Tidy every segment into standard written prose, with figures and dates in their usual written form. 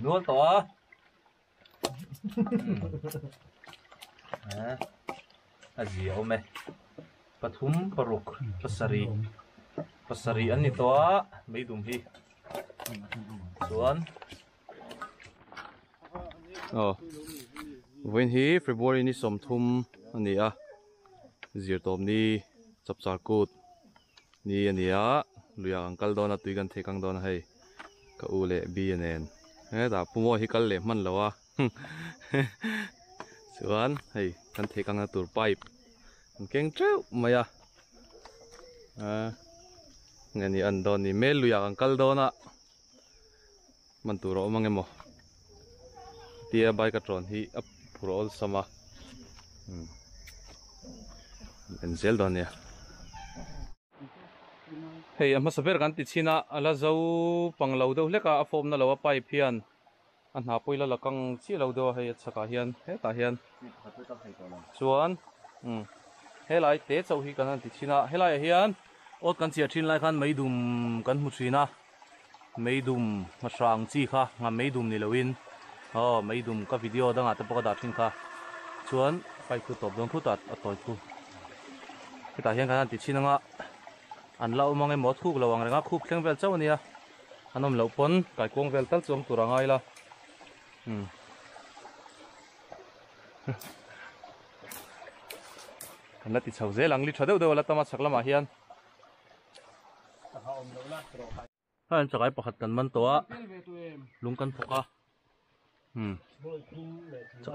nuốt to gì ông mày pathum paruk pasari anh to mấy đùm hi xuân when hi February ni som thum ani a zir tom ni chap char kut ni ania luya angkal dona tuigan thekang dona hei ka ule bi nen he da pumo hi kal le man lawa chuan hei kan thekang na tur pipe keng treu maya ngani an don ni mel luya angkal dona man turo mangemo tia bai ka tron hi up purol sama zel don ya hei ama saber kan ti china ala zo panglo do leka a form na lawa pai phian an ha poila lakang chi lo do hei chaka hian he ta hian chuan helai te chau hi kan ti china helai hian ot kan chia thin lai khan meidum kan mu thina meidum ma sang chi kha nga meidum ni loin meidum ka video danga ta poka da thin kha chuan pai khu top dong khu tat atoi khu ta hian kan ti china nga an lau mange mo thuk lawang renga khup thleng vel chaw ania anom lo pon kai kong vel tal chuang turangai la kan la ti chho zelang li thadeu deu la tama saklama hian han chakai pakhat kan man towa lung kan phoka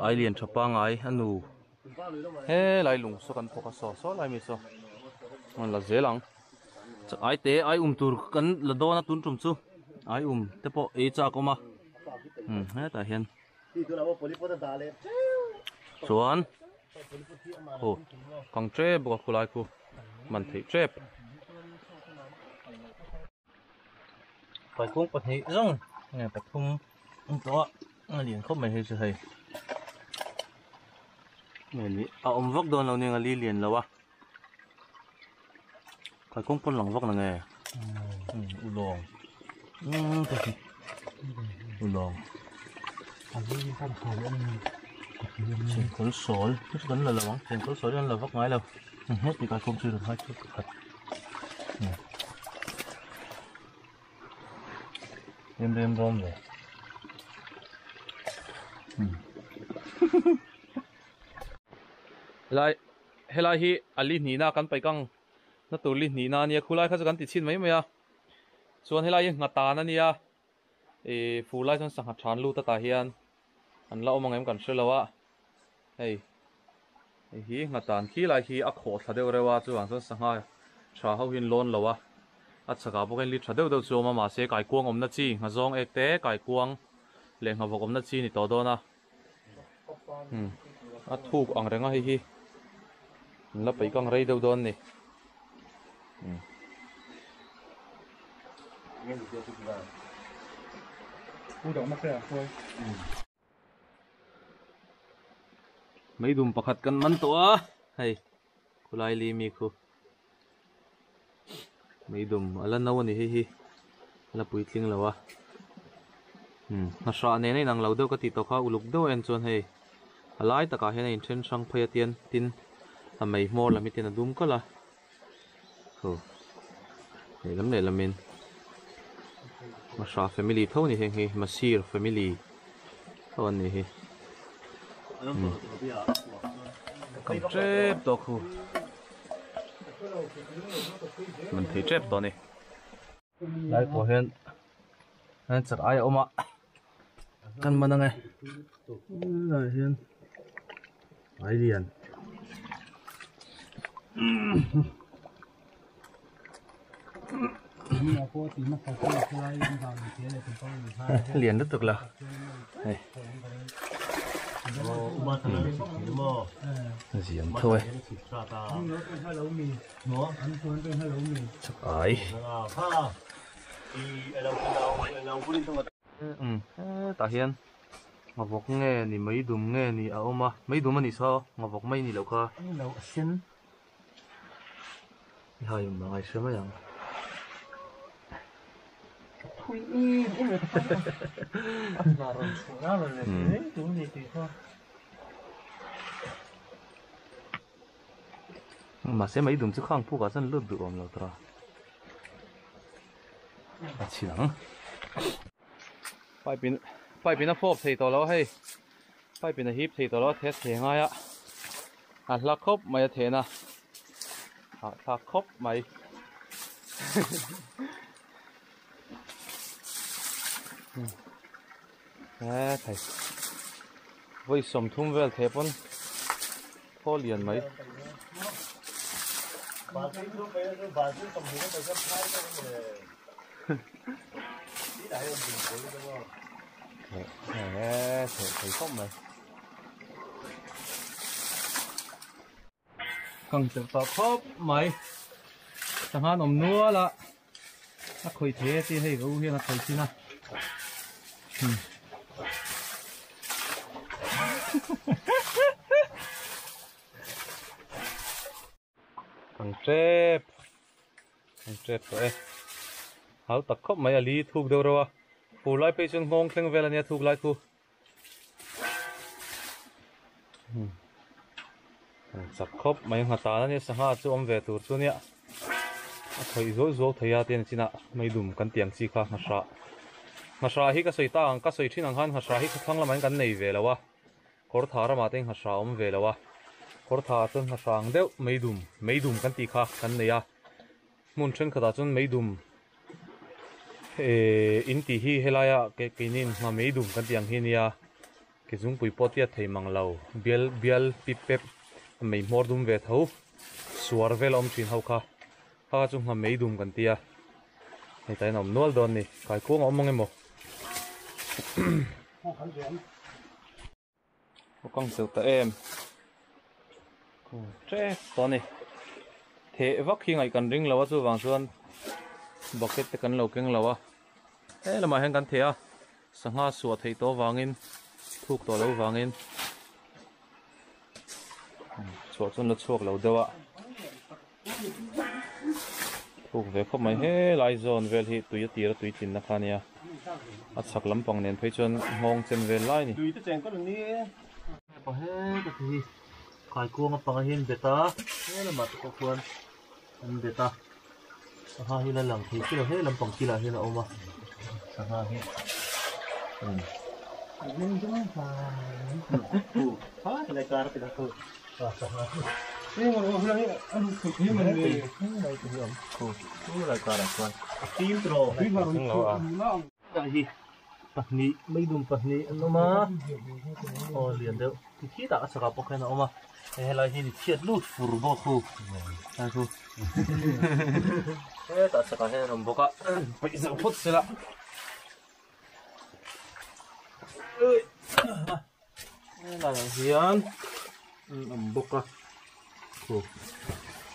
ai lian thapa ngai anu he lai lung so kan phoka so lai mi so on la zelang ai te ai tur kan la do na tun tum chu ai te po e cha koma he ta hian chuan kang tre bo khulai ku man thei trep phải cũng có thể rong nghe tập trung to liền không mày hay hay này ông vóc đòn lâu nên li liền lâu à phải cũng con lòng vóc là nghe u lồng trên con sỏi cái con là lỏng trên con sỏi là vóc ngay đâu hết thì cái không chưa được hai chút thật đêm rôm rồi lại helai hi ali ni na kan pai kang na tur li ni na nia khulai kha kan ti chin mai maya chuan helai ngata na nia e fulai chon sang than lu ta hian an la omang em kan shelawa hei hi ngatan khi lai hi a kho thadeu rewa chuang chon sanga tha ho hin lon lawa a chaka boken li thadeu do chu ma se kai kuang omna chi nga zong ekte kai kuang le nga vok omna chi ni to do na a thuk ang renga hi la pai kang rei do don ni mấy đùm pakhat kan man to a hei khulai li mi khu mấy đùm ala nâu ni hi la pui tling lawa na sha ne nei nang lo do ka ti to kha uluk do en chon hei alai taka he nei then sang phaya tian tin a mei mor la mi tin a dum ka la ho hei lam le lamin ma sha family tho ni heng hi masir family thon ni hi cầm trép to khu mình thấy trép to này đây của hiện anh chặt ai ôm ạ căn mà này rồi hiện ai liền liền rất được là này diễm thôi chắc ấy ta hiền ngọc vok nghe ni mấy đùm nghe ni mà mấy đùm mà ni sao ngọc vok mấy ni lâu kha lâu xin hai mà ngày xưa mấy thui im im rồi là rồi ra rồi đấy đúng gì thì thôi mà sẽ mấy đồng chứ không phụ cả dân lướt được ông rồi à chỉ lắm phải pin nó phốp thì tao lo hay phải pin nó hip thì tao lo thế thế ngay á à lạc khóc mày thế na à lạc khóc mày à thầy với sầm thun về thế vẫn thôi liền mấy thầy khóc mày căng chặt tao khóc mày chẳng hạn ông nua là nó khơi thế thì hay gấu hiền là khơi chi na thằng chép rồi hảo tắc khóc mày ali thuộc đâu rồi phụ lại bây giờ ngong kheng về là nhà thuộc lại thu sắp khóc mày ngắt ta nè sang ha chú ông về tụt chú nè thấy rồi thấy à tiền chi nè mày đùm căn tiền chi khác mà sa hi cái sợi ta cái sợi trên hàng mà sa hi cái thằng là mày căn này về là wa cor thà ra mà tên mà sa ông về là wa cor thà tên mà sa ang đeo mày đùm căn ti khác căn này à muốn chân khát chân mày đùm in ti hi helaya cái nín mà mày đùm căn tiền hi nè cái dung bụi pot ya thấy mang lâu bial pipep mày mor đùm về thâu suar về lom chín hậu kha ha chung mà mấy đùm căn tia này tại nằm nuôi đòn này cái cuống ông em một con sầu ta em trẻ to này thế vắt khi ngày cần ring lâu chú vàng xuân bucket cần lâu kinh lâu à thế là mà hàng cần thế à sang ha sủa thấy to vangin thuốc to lâu vangin sủa xuân là chuộc lâu đâu ạ thuộc về không mấy hết lại dồn về thì tùy tía tùy chín nãy khania ắt sạc lắm bằng nền thấy chân hong chân về lại nè tùy tất cả có đường đi có hết cái gì khai cuồng bằng hiên beta thế là mặt có cuốn beta ha hiên là lần thì cái là hết làm bằng kia là hiên là ôm mà ha hiên nên chúng ta ha cái này cả cái đó thôi nhưng mà hôm nay anh thực hiện mình về này thì ẩm cô lại cả là quan tim rồi tim vào nó cái gì bạc ní mấy đùm bạc ní nó mà liền đâu thì khi đã sạc bọc cái nó mà hay là gì chết lút phù bọc khu hay khu thế đã sạc cái nó bọc á bây giờ phút xíละđây là hiền bọc á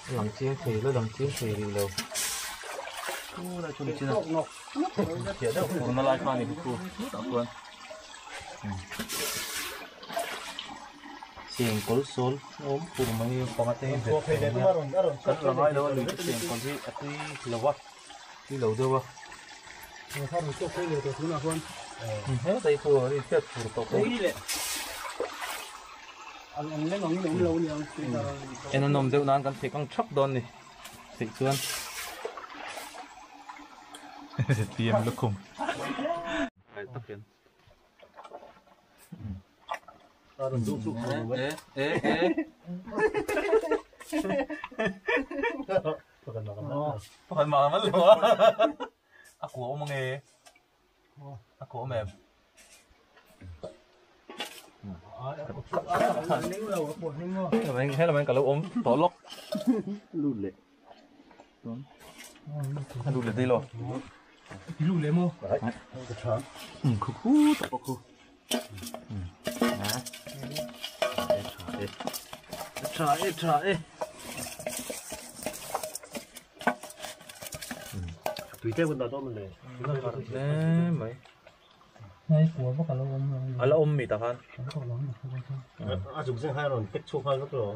lằng chiên thì nó lằng chiên thì lâu là chung chiên chỉ đâu nó lại pha này cô tạo quân xiềng cối xốn ốm cùng mấy con tên cất là nói đâu lười cái xiềng còn gì tuy lâu quá đi lâu đâu hết tay phù đi chết phù tộc anh lấy ngọn đủ lâu nhiều em nó nằm đâu nan cần phải căng chóc đòn này thị xuân tiêm nó khùng phải tắt tiền phải mà mất luôn á của ông nghe của mềm hay là mình cả lâu ốm tỏ lóc lùn lệ lùn lệ đi luôn lùn lệ mô khu tập khu trời tùy theo bên đó mình lệ mấy này của có cả lâu ôm là ôm mì tao han dùng xe hai rồi kết thúc hai rất rồi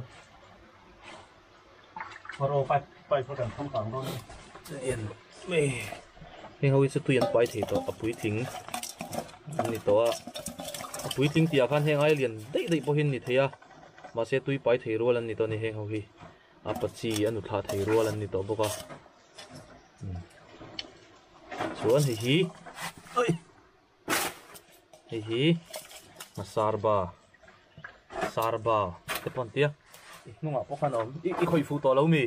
rồi phải phải phải cần thông cảm thôi yên mì heng hoi chu tuian pai thei to apui thing ani to apui thing tia khan heng ai lian dei dei po hin ni theia ma se tui pai thei rol an ni to ni heng ho hi apachi anu thla thei rol an ni to boka chuan hi oi hi masarba sarba te pon tia nunga po khan om i khoi fu to lo mi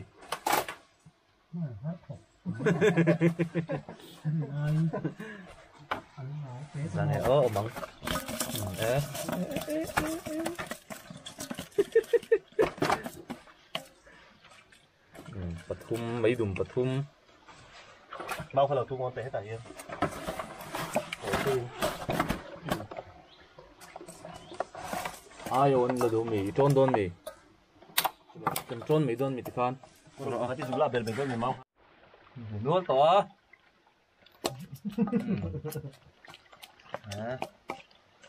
rằng này ở mặn Pathum mấy đùm Pathum bao giờ thu ngon té tại yên ai ôn là đồ mì trôn đôn mì cần trôn mì đôn mì thì khan nó chỉ dùng là bền bền hơn mình mau luôn to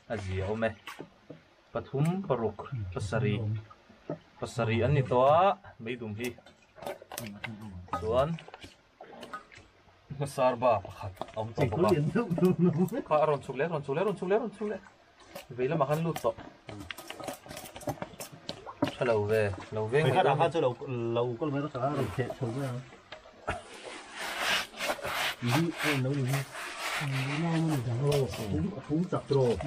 Aziyaw me Pathum Paruk Pasari an nito may dumhi Suan Masarba pakhat om to ba ka ron chule veila makan lut to Hello ve người khác đã phát cho lâu con mới có rồi thiệt xuống rồi nấu gì thú chặt rồi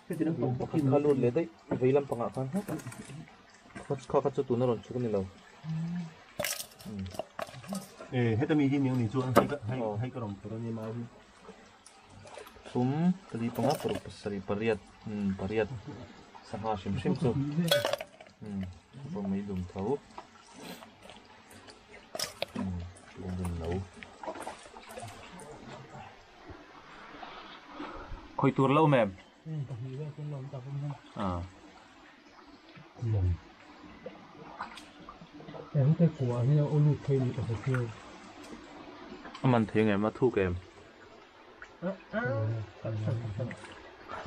cái gì nó cũng có ka lut le dai veilam panga khan ka chu tu na ron chu ni lo hết tao mi hi miếng này chuột hay cái đồng tao như mau Pathum tadi panga Paruk Pasari pariat Saha shim chu bo may dum thau dum nấu khoi tur lâu mềm em cái của anh nó ôn thay đi tập kêu mình thấy em mà thu em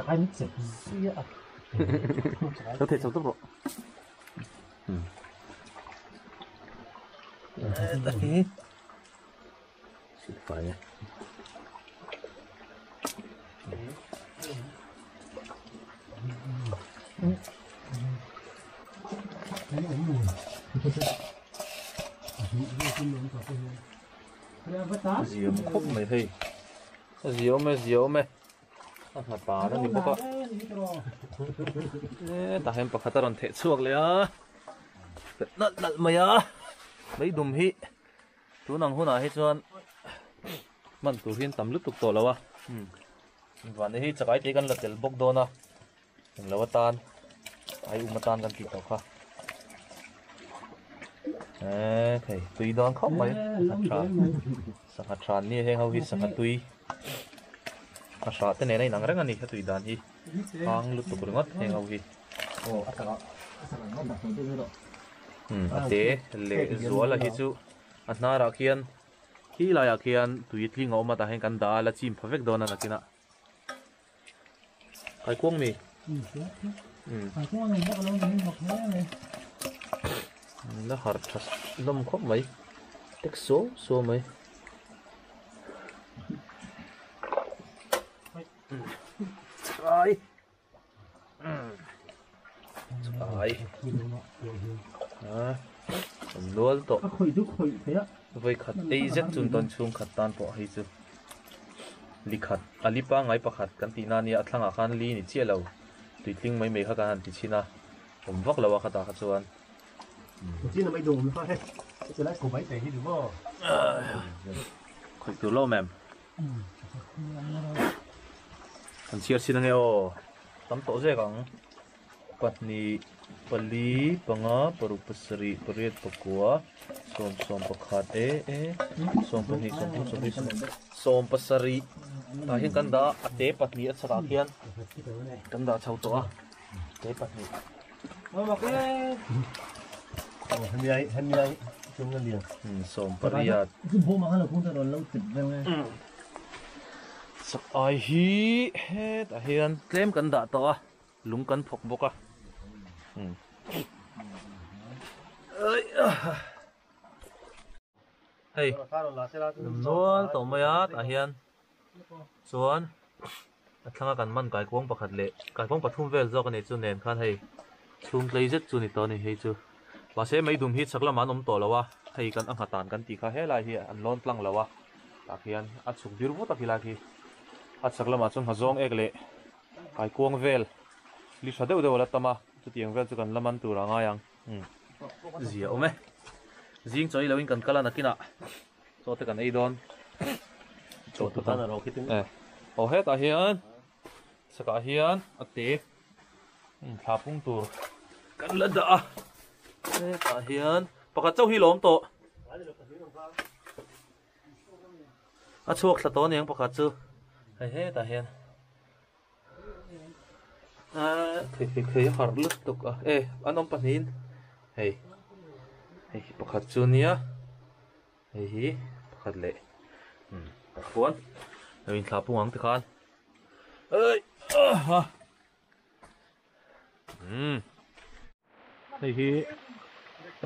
anh sẽ có thể sống tốc độ phải nhé diễm khúc mày hay diễm mày hạt bà nó đi bốc á ta hem pakhat ron the chuak le a nat mày á mấy đùm hi tu nang huna hi chuan man tu hin tam lu tuk to lawa van hi chakai te kan la tel bok dona lawa tan ai umatan kan ti to kha thầy tùy đón khóc mày sạc tràn ni heng hau hi sạc tùy sa tên này nang reng ani tùy đàn hi hang lu tuk ringot heng hau hi ate le zuala hi chu atna ra khian hi la ya khian tùy tling o ma ta heng kan da la chim phawek dona nakina kai kuang mi cũng anh bóc lâu thì bóc thế này nó hở thật lâm khóc mấy tích số mấy ai luôn to với khát ấy rất chun ton chung khát tan bỏ hay chứ li khát alipa ngay pa khát kan tina ni athlang a khan li ni che lo tui tling mai mai kha kan ti china om vak lawa khata kha chuan chỉ là mấy đồ nó phải sẽ lấy cổ bấy tệ đi đúng không khoi tu lo mem kan chiar sin angeo tam to je kang patni pali panga Paruk Pasari pariat pakua som pakhat som pani som pasari ta hin kan da ate patni at saka khian kan da chau to a te patni hình như chung cái liền som pariat cái bố mà nó cũng đã lâu tịt lên sak ai hi he ta hian tlem kan da to a lung kan phok boka hei nual to maya ta hian chuan a thlanga kan man kai kuang pakhat le kai kuang pathum vel zawk ani chu nen khan hei chhum tlei zet chu ni to ni hei chu ba se mai dum hi chaklam an om to lawa hei kan ang hatan kan ti kha helai hi an lon tlang lawa ta hian a chuk dir vu takila ki a chaklam a chung hazong ek le kai kuang vel li tha deuh deuh la tama chu tiang vel chu kan laman tur anga yang zia ome zing choi lawin kan kala nakina chote kan ei don chote tan ro kitin o he ta hian saka hian ate thapung tur kan la da he ta hian pakhat chau hi lom to a chuak thla to neng pakhat chu hei he ta hian thei har lut tuk a an om panin hei hei pakhat chu nia hei hi pakhat le puan lawin thlapung ang te khan ơi hei hi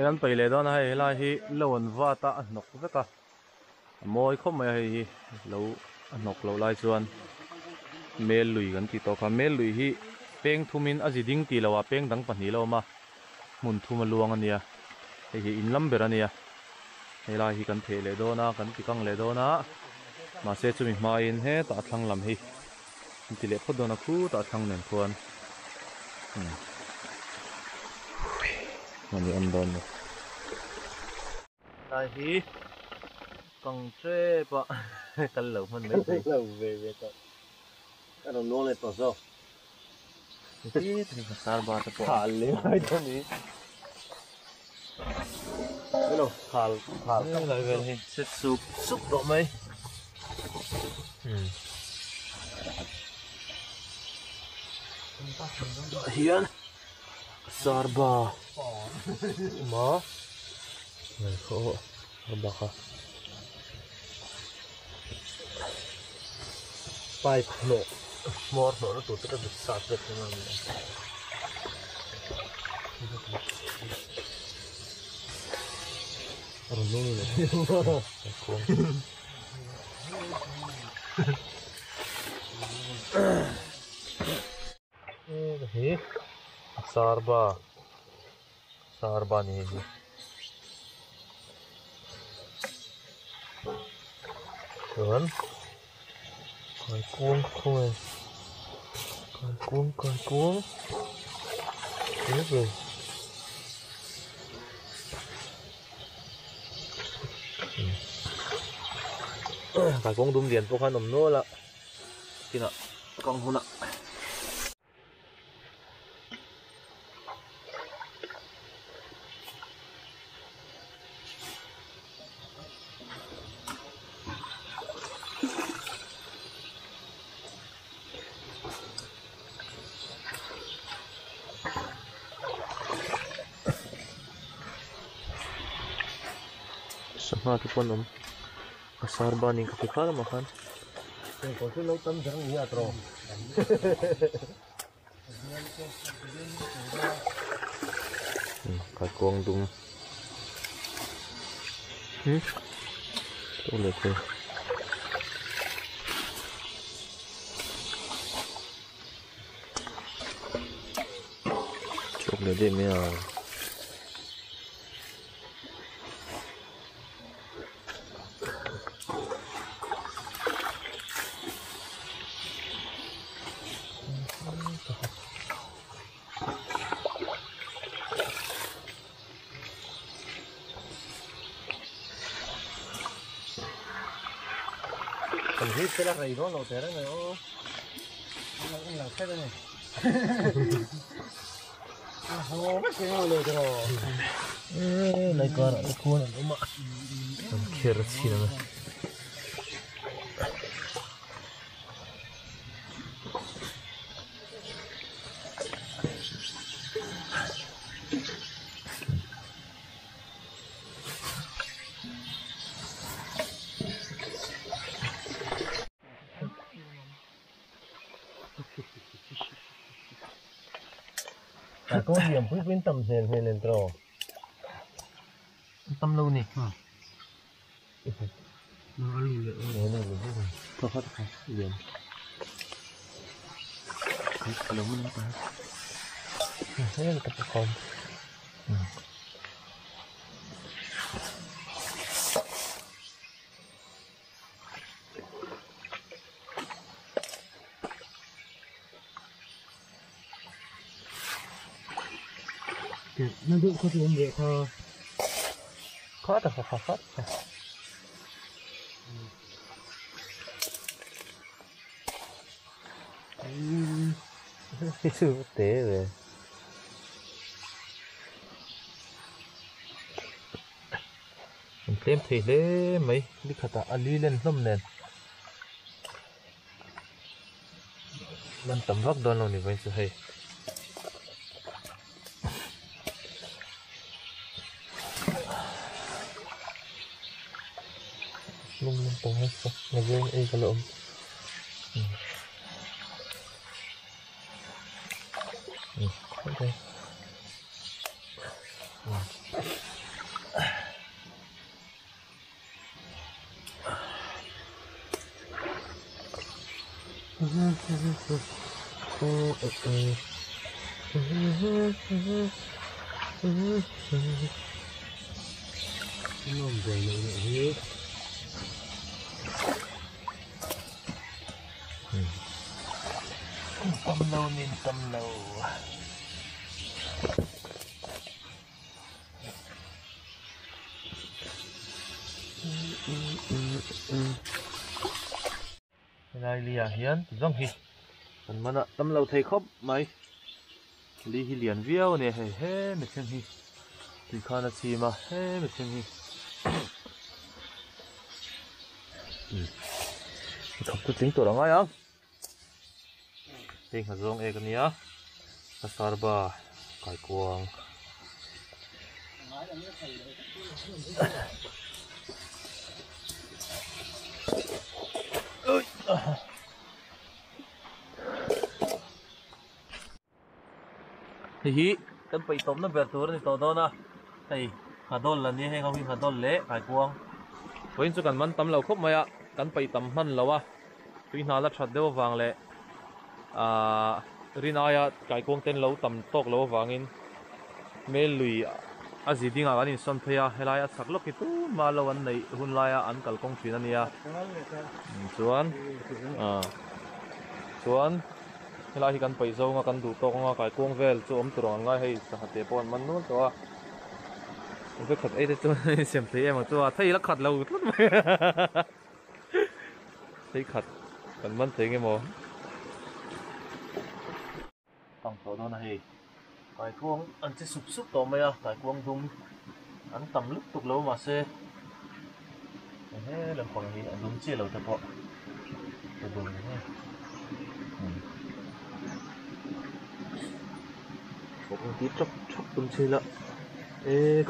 an pai le don hei lai hi lon vata an nok veka moi khom mai hei lo an nok lo lai chuan mel lui kan ti to kha mel lui hi peng thumin aziding ti lawa peng dang pahni lo ma mun thuma luang ania hei hi inlam ber ania hei lai hi kan the le dona kan ti kang le dona ma se chumi ma in he ta thlang lam hi ti le phod dona khu ta thang nen khuan mani an don lai hi kang tre pa kal lo man mai lo về về to cái đồng nô này to sao ti tri ka sar ba ta po khal le ai to ni cái đâu khal khal lai vel hi set sup sup do mai hian sarba ma ngai kho sarba kha pipe no more no nó tụt cái được sạt được cái này rồi luôn này hi sarba ni hi chuan kai kuang khoi kai kuang thế rồi kai kuang dum lian pokhan om no la kina kang huna sama tu pun om asar bani ka fikar makan cái có cái lâu tâm chẳng nghĩ à trò kai kuang dum tu le ke chok le de me a còn hít cái lá rầy đó lột thế đấy này ô anh làm thế đây này hồ mất cái ngồi lột rồi này con này cuốn này đúng không ạ kia rất chi nữa có điểm quý bên tầm rèn lên trò tâm lâu nè nó lùi lại Đấy là đúng rồi. Thôi hết rồi, liền. Cái lồng nó ta. Thế là tập con. nó đụng có tiếng vậy thôi Khó thật, khó. Cái sự tế về. Mình thêm thì lấy mấy đi khát ta ali lên lắm nè. Mình tầm vóc đòn luôn này vậy sự hay. Lung tầm hết sao? Ngày game ấy cái lộn. Okay. nó về lại hết Tâm lâu. Này lìa hiến rong hi. Phần mana tâm lâu thầy khóc mày. Li hi liền viêu nè he he mệt chân hi. Thì khana chi mà he mệt chân hi. Không có tính tổ đó ngay không? Ting hạt rong e cái nia. Kasarba kai kuang. Hi kan pai tom na ber tur ni to do na ei hadol la ni he ngau hi hadol le kai kuang Poin chu kan man tam lo khop maya kan pai tam man lawa tui na la that deuh wang le rinaya kai kuang ten lo tam tok lo wangin mel lui a zidinga kan in son phaya helaya chak lok ki tu ma lo an nei hun laya an kal kong thin ania chuan chuan helai hi kan pai zo nga kan du tok nga kai kuang vel chu om turang ngai hei sa hate pon man nu to cái khát ấy cho xem thấy em mà cho thấy nó khát lâu lắm thấy khát còn vẫn thấy cái mồ tòng tổ đó này kai kuang an che sup sup to maya kai kuang dum an tam luk tuk lo ma se he lam pang hi an dum che lo ta po to dum he có tí chốc chốc dum che la ê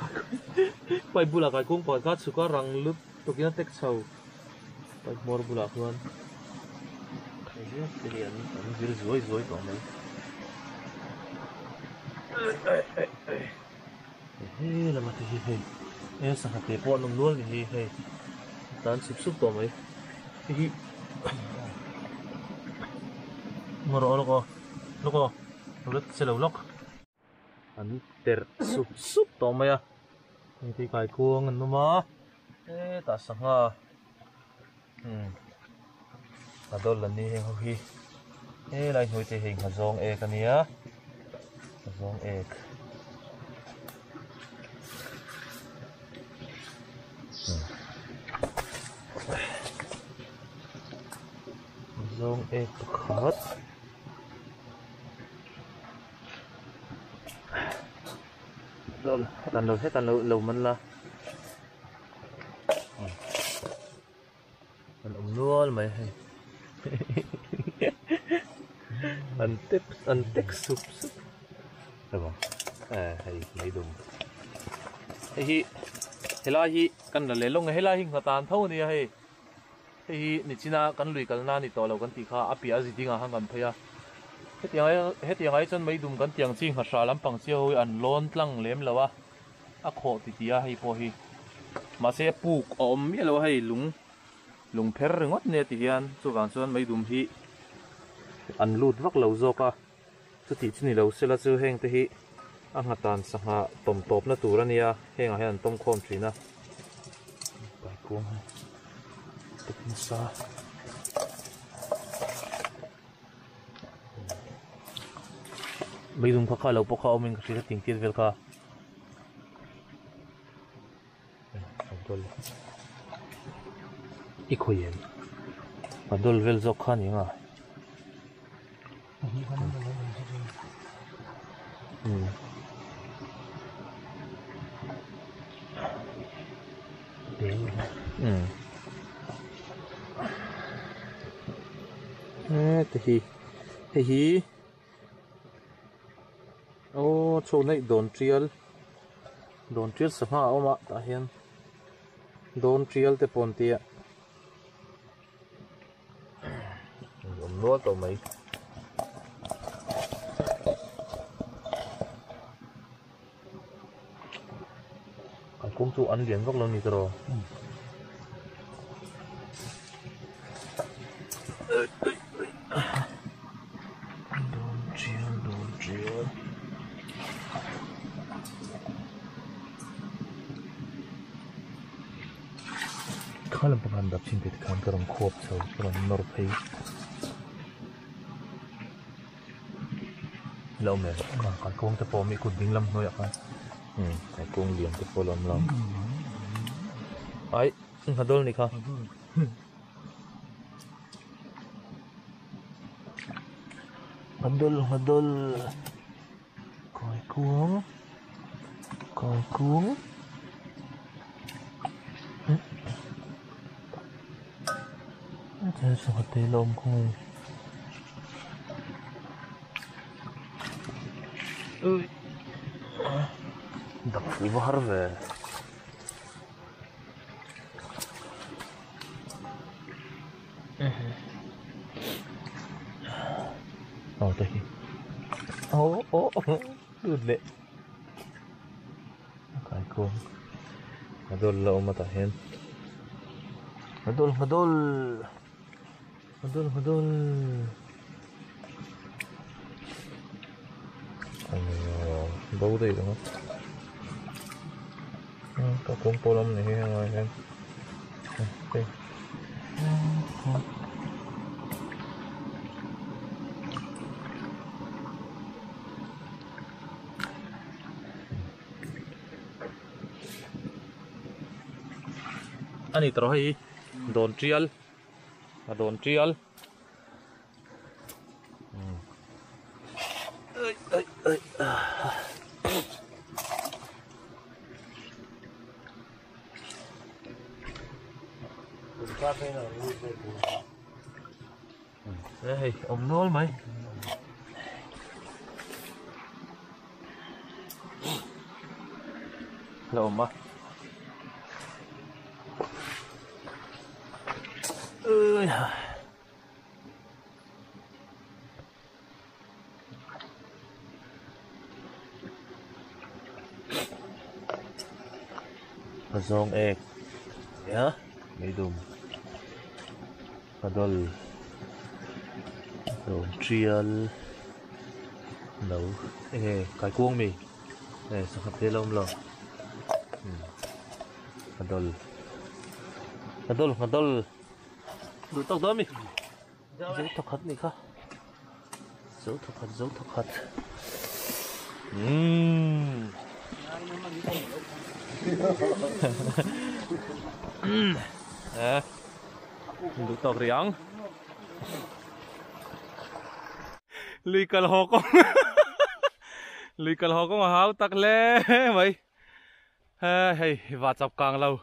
quay bula kai kuang pa ka chu ka rang lup to kina tek chau kai mor bula khuan cái gì anh vil rối to mai ê làm gì thế ê sao hạt tép bọn nó luôn cái gì thế tan sụp to mấy cái ngồi đó nó rất sẽ lâu lắm anh ter sụp to mấy à như thế cái cuồng anh mà ê ta sang à à đó là ni heo hi ê lại hồi thì hình hạt rong e cái này á rong e rong e khát rồi tàn lâu mình là mình ủng luôn mày anh tép sụp được không hay mấy đúng hi helai kan la lelong helai hi ngatan tho ni hi hi ni china kan lui kal na ni to lo kan ti kha apia zidinga hangam phaya hetiang ai chon mai dum kan tiang chi nga sha lampang chi hoi an lon tlang lem lawa a kho ti tia hei po hi mà sẽ buộc ôm biết lâu hay lùng pher ngót nè thì hiền cho vàng xuân mấy đùm hi ăn lụt vắt lâu zo pa cho thì chỉ lâu sẽ là chưa heng thì hi ăn hạt tàn sang hạ tôm tốp na tủ ra nia heng hay ăn tôm khom chỉ na bài cuồng tục sa mấy đùm khá lâu bốc khao mình sẽ tiếng tiết về cả ít khối em và đôi vel dọc khăn những à thì hi ô chỗ này đồn trial sao mà ông ạ ta hiền đồn trial te pon tia ông nuốt tao mấy cái công chủ ăn liền gốc lần này rồi đồn trial kalau pengandap singkit kan kerang kuat so kerang norpei lâu mẹ mà cái con cái phô mi cột đinh lâm thôi ạ cái con liền cái phô lâm ấy hạt đôi này không hạt đôi coi cuống thế sao hạt tê lông không ơi đập phí vào về đây được lệ cái con đôi lâu mà ta hen Madol đâu đây đúng không có con polam này hay ngoài em đây anh ấy rồi đồn trial đây ông nói mày lâu mà ơi zong egg ya medum padol trial nấu cái cuông mì này sao hấp tê lông lò padol đủ tóc đó mì dấu thật hạt này không dấu thật hạt đủ tóc riang lì cà hò con háo tắc lé mày hey và chọc càng lâu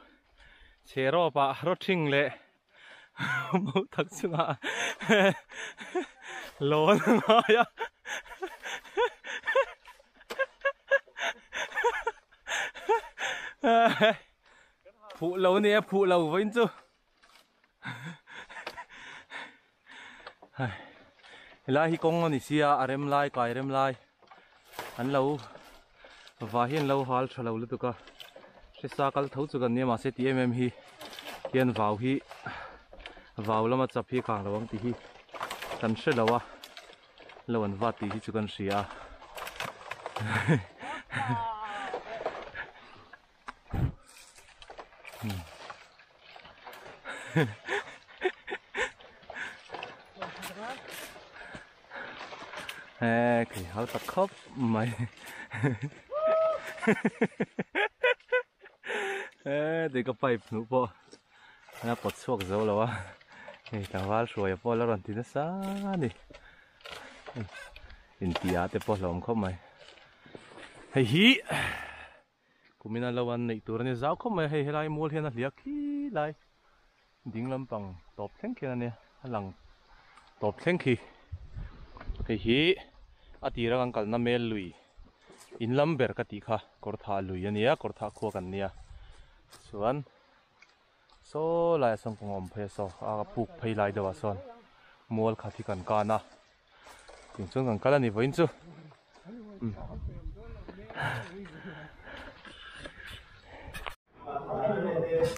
chế ro pa ro thing lệ mẫu thật sự à lồn mà ya phụ lâu nè phụ lâu với chứ lai hi kong ni sia arem lai kai rem lai an lo và hiền lâu hal thalo lu tuka sẽ xa cái thấu cho gần như mà sẽ tí em hi hiện vào lắm mà chập hi cả rồi tí hi cần sẽ đâu à lâu anh vắt tí hi cho cần xì à ê cái háo tắc khóc mày ê để cái pipe nữa po nó bật suộc dấu rồi á ê thằng vál sủi po là rồi thì nó xa đi in tia te po lòng không mày hay hi cũng mình lâu anh này tụi này giáo không mày hay lại mua hiện là liếc khi lại đinh lâm bằng top thanh kia nè lằng top thanh khi hay hi à tì ra ngang cái nằm mel lui in lâm ber cái tì kha cột thả lui anh nhá cột thả khuaกันเนี่ยส่วนโซ่ลายส่งของอมเพศอาปุกเพลายเดวส่วนมัวขัดที่กันกันนะถึงช่วงกันกันนี่วิ่งจู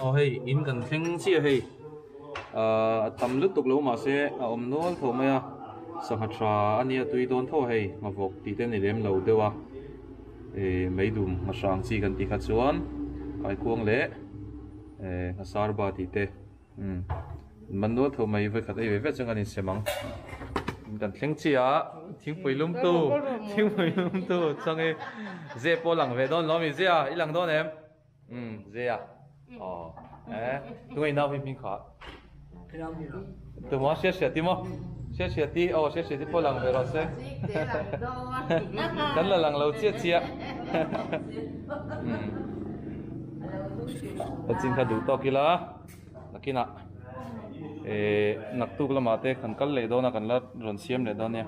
อ๋อเฮ้ยอินกันเพ่งเชี่ยเฮ้ยตำลึกตกลงมาเสียอมโน้นโถไหมอ่ะสังหัดชาอันนี้ตุยโดนโถเฮ้ยมาบอกตีเต้นในเล่มเราเดียวไม่ดุมมาสั่งซีกันตีขัดส่วนไอ้ควงเละสารบาติเตมันโน้ตทำไมเวกขัดไอ้เวกจังกันนี่เสียมั้งกันทิ้งเชียทิ้งไปลุ่มตู้ทิ้งไปลุ่มตู้จังไอ้เจ็บปวดหลังเวดอนล้อมีเสียอีหลังโดนเอ็มเสียอ๋อตัวไอ้น้าพี่พิงขาตัวมั้งเสียที่มั้งเสียที่อ๋อเสียที่ปวดหลังเวรอเซ่กันละหลังเราเชียปัจจินข้าดูต่อกี่ละนักกินะนักตุกละมาเตะขันกันเลยโดนกันละรอนเสียมเลยโดนเนี่ย